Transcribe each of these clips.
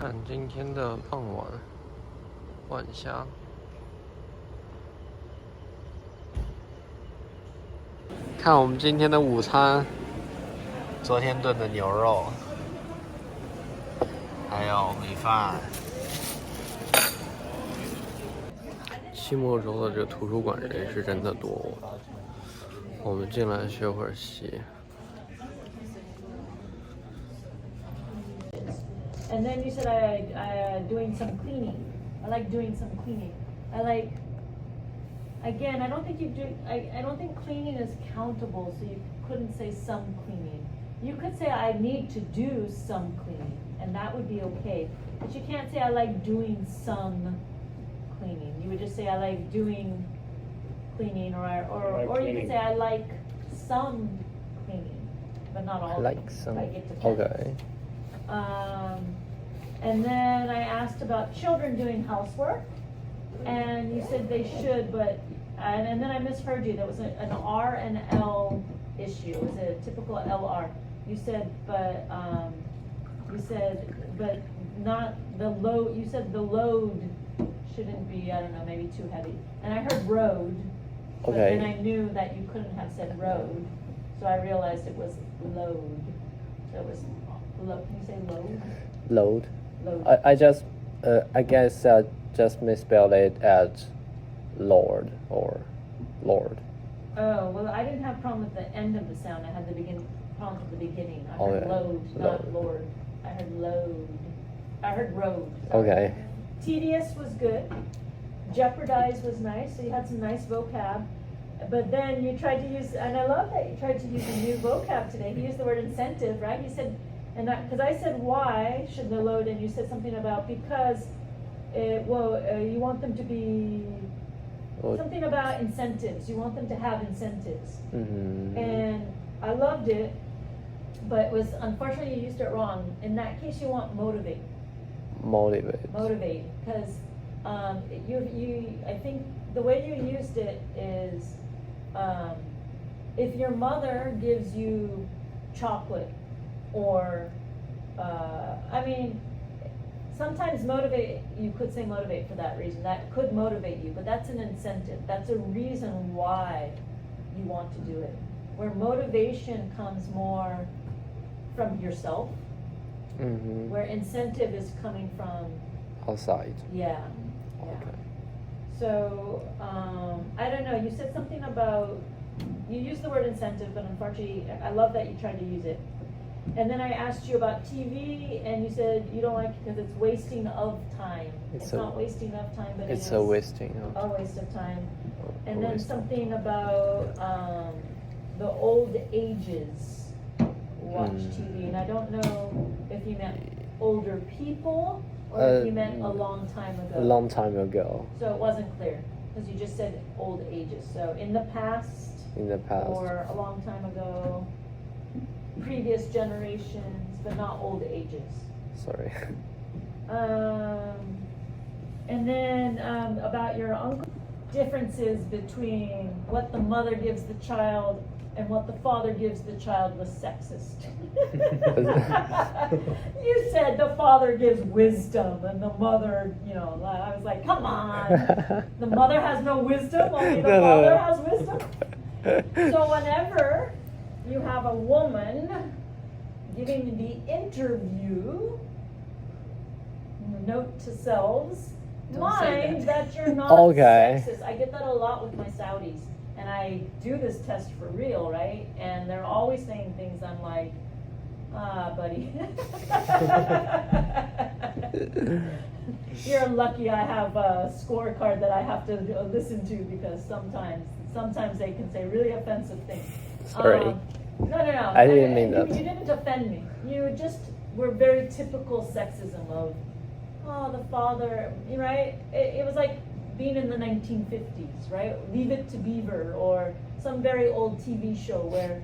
看今天的傍晚晚霞，看我们今天的午餐，昨天炖的牛肉，还有米饭。期末周的这个图书馆人是真的多，我们进来学会儿习。And then you said I doing some cleaning. I like doing some cleaning. I like. Again, I don't think you do. I don't think cleaning is countable, so you couldn't say some cleaning. You could say I need to do some cleaning, and that would be okay. But you can't say I like doing some cleaning. You would just say I like doing cleaning, or you could say I like some cleaning, but not all. Like some. Like it depends. Okay. And then I asked about children doing housework, and you said they should, but, and then I misheard you. There was an R and L issue. It was a typical LR. You said, but not the load. You said the load shouldn't be, I don't know, maybe too heavy. And I heard road, but Okay. then I knew that you couldn't have said road, so I realized it was load. So it was, can you say load? Load. Load. I guess I just misspelled it as Lord or Lord. Oh, well, I didn't have a problem with the end of the sound. I had the problem with the beginning. I heard Okay. load, not Load. Lord. I heard load. I heard road. Sorry. Okay. Tedious was good. Jeopardize was nice, so you had some nice vocab. But then you tried to use, and I love that you tried to use a new vocab today. He used the word incentive, right? He said, and because I said why should the load, and you said something about because, you want them to be, something about incentives. You want them to have incentives. Mm-hmm. And I loved it, but it was, unfortunately you used it wrong. In that case, you want motivate. Motivate. Motivate, because I think the way you used it is, if your mother gives you chocolate, or, sometimes motivate, you could say motivate for that reason. That could motivate you, but that's an incentive. That's a reason why you want to do it. Where motivation comes more from yourself, Mm-hmm. where incentive is coming from, Outside. yeah. Okay. So, I don't know, you said something about, you used the word incentive, but unfortunately, I love that you tried to use it. And then I asked you about TV, and you said you don't like it because it's wasting of time. It's not wasting of time, but It's it is a wasting a waste of time. And a then waste. something about the old ages watch TV, and I don't know if you meant older people or if you meant a long time ago. A long time ago. So it wasn't clear, because you just said old ages. So in the past, In the past. or a long time ago, previous generations, but not old ages. Sorry. And then about your uncle, differences between what the mother gives the child and what the father gives the child was sexist. You said the father gives wisdom and the mother, I was like, come on. The mother has no wisdom, only the father has wisdom. So whenever you have a woman giving the interview, note to selves, mind that you're not sexist. I get that a lot with my Saudis. And I do this test for real, right? And they're always saying things I'm like, buddy. You're lucky I have a scorecard that I have to listen to, because sometimes they can say really offensive things. Sorry. No. I didn't mean that. You didn't offend me. You just were very typical sexism of, the father, right? It was like being in the 1950s, right? Leave It to Beaver, or some very old TV show where,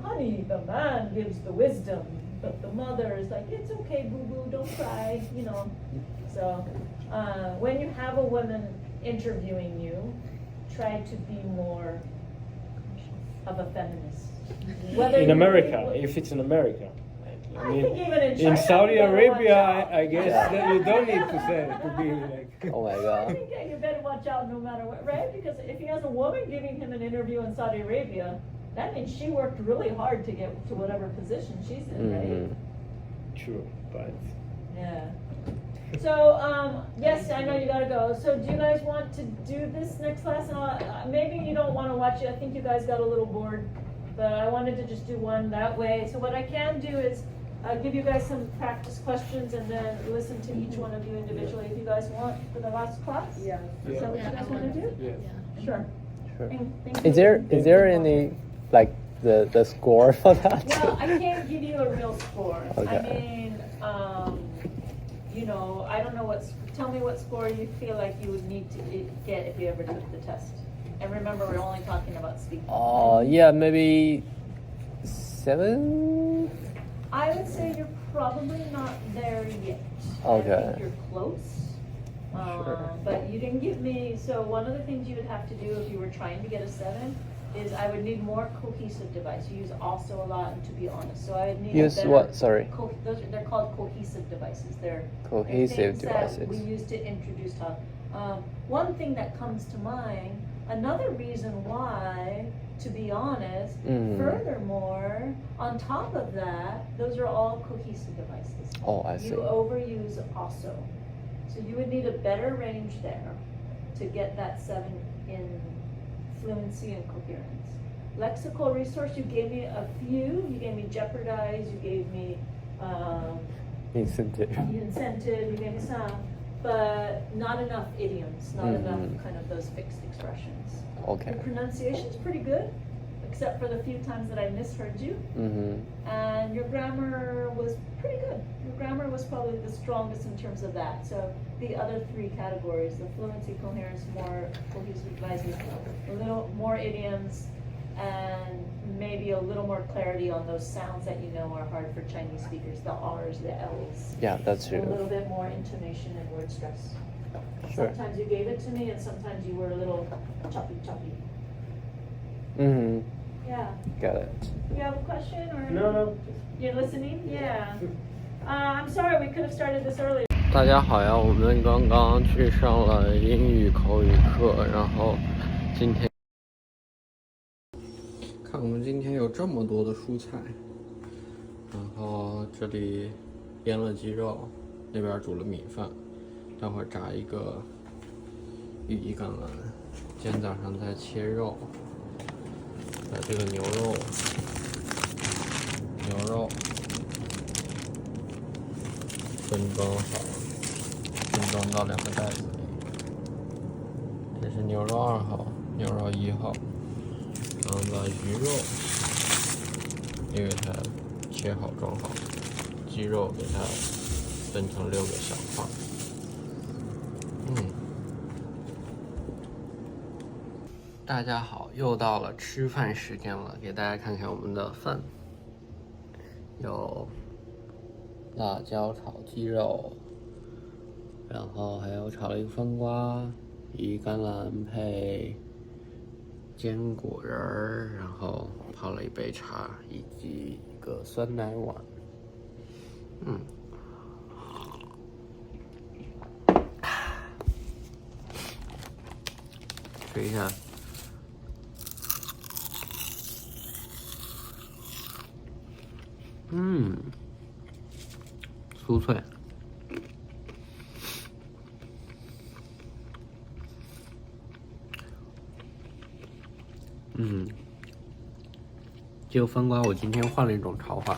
honey, the man gives the wisdom, but the mother is like, it's okay, boo-boo, don't cry, So, when you have a woman interviewing you, try to be more of a feminist. In America, if it's in America. I think even in in China, Saudi you better Arabia, watch out. I guess that you don't need to say it to be like. Oh my I god. think you better watch out no matter what, right? Because if he has a woman giving him an interview in Saudi Arabia, that means she worked really hard to get to whatever position she's in, right? True, but Yeah. So, yes, I know you gotta go. So do you guys want to do this next class? And maybe you don't wanna watch it. I think you guys got a little bored, but I wanted to just do one that way. So what I can do is give you guys some practice questions and then listen to each one of you individually if you guys want for the last class. Yeah. Is that what you guys wanna do? yeah. Sure. Sure. Thank you. Is there any like the score for that? Well, I can't give you a real score. Okay. I mean, you know, I don't know tell me what score you feel like you would need to get if you ever took the test. And remember, we're only talking about speaking. Yeah, maybe 7. I would say you're probably not there yet. Okay. I think you're close. Sure. But you didn't give me, so one of the things you would have to do if you were trying to get a 7 is I would need more cohesive device. You use also a lot, and to be honest, so I would need Use a better, what? Sorry. They're called cohesive devices. They're Cohesive things that devices. we use to introduce talk. One thing that comes to mind, another reason why, to be honest, furthermore, on top of that, those are all cohesive devices. Oh, I see. You overuse also. So you would need a better range there to get that 7 in fluency and coherence. Lexical resource, you gave me a few. You gave me jeopardize, you gave me Incentive. you gave me some, but not enough idioms, not enough kind of those fixed expressions. Okay. Your pronunciation's pretty good, except for the few times that I misheard you. And your grammar was pretty good. Your grammar was probably the strongest in terms of that. So the other 3 categories, the fluency, coherence, more cohesive devices, a little more idioms, and maybe a little more clarity on those sounds that you know are hard for Chinese speakers, the R's, the L's. Yeah, that's A true. little bit more intonation and word stress. Sure. Sometimes you gave it to me and sometimes you were a little choppy. Yeah. Got it. You have a question or? No. You're listening? Yeah. I'm sorry, we could have started this earlier. 大家好呀，我们刚刚去上了英语口语课，然后今天看我们今天有这么多的蔬菜，然后这里腌了鸡肉，那边煮了米饭，待会儿炸一个羽衣甘蓝，今天早上在切肉，把这个牛肉分装好，分装到2个袋子里。这是牛肉2号，牛肉1号，然后把鱼肉也给它切好装好，鸡肉给它分成6个小块。大家好，又到了吃饭时间了，给大家看看我们的饭，有辣椒炒鸡肉，然后还有炒了一个番瓜，羽衣甘蓝配坚果仁儿，然后泡了一杯茶，以及一个酸奶碗。试一下。酥脆。这个番瓜我今天换了一种炒法。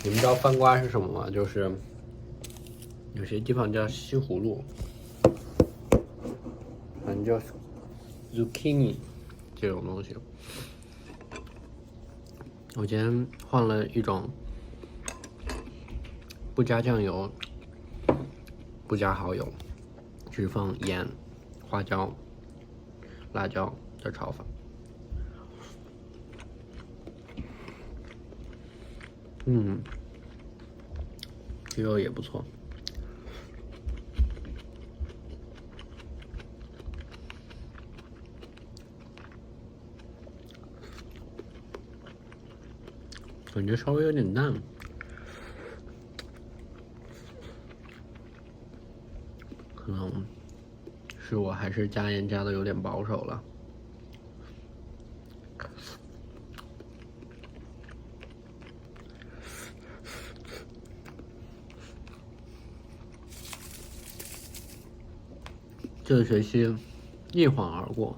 你们知道番瓜是什么吗？就是有些地方叫西葫芦，反正叫 zucchini 这种东西。我今天换了一种不加酱油、不加蚝油，只放盐、花椒、辣椒的炒法。鸡肉也不错。感觉稍微有点淡，可能是我还是加盐加的有点保守了。这个学期一晃而过，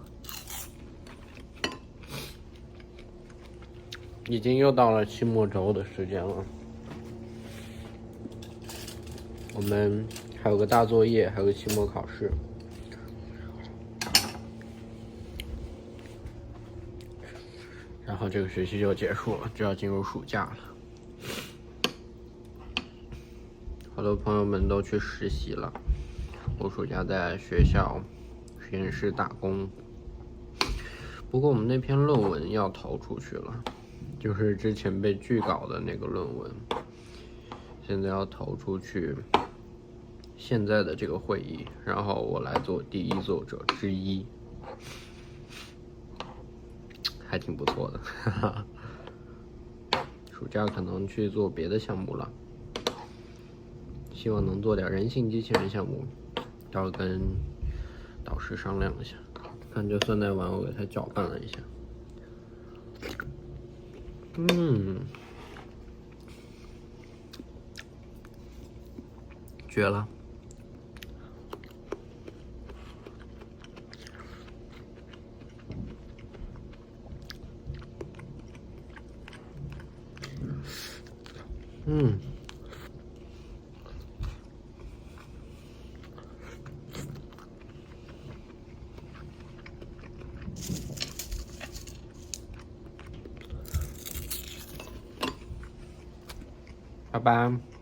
已经又到了期末周的时间了。我们还有个大作业，还有个期末考试，然后这个学期就结束了，就要进入暑假了。好多朋友们都去实习了，我暑假在学校实验室打工。不过我们那篇论文要投出去了，就是之前被拒稿的那个论文，现在要投出去现在的这个会议，然后我来做第一作者之一，还挺不错的，哈哈。暑假可能去做别的项目了，希望能做点人性机器人项目，到时候跟导师商量一下，看这酸奶碗我给它搅拌了一下，绝了。拜拜。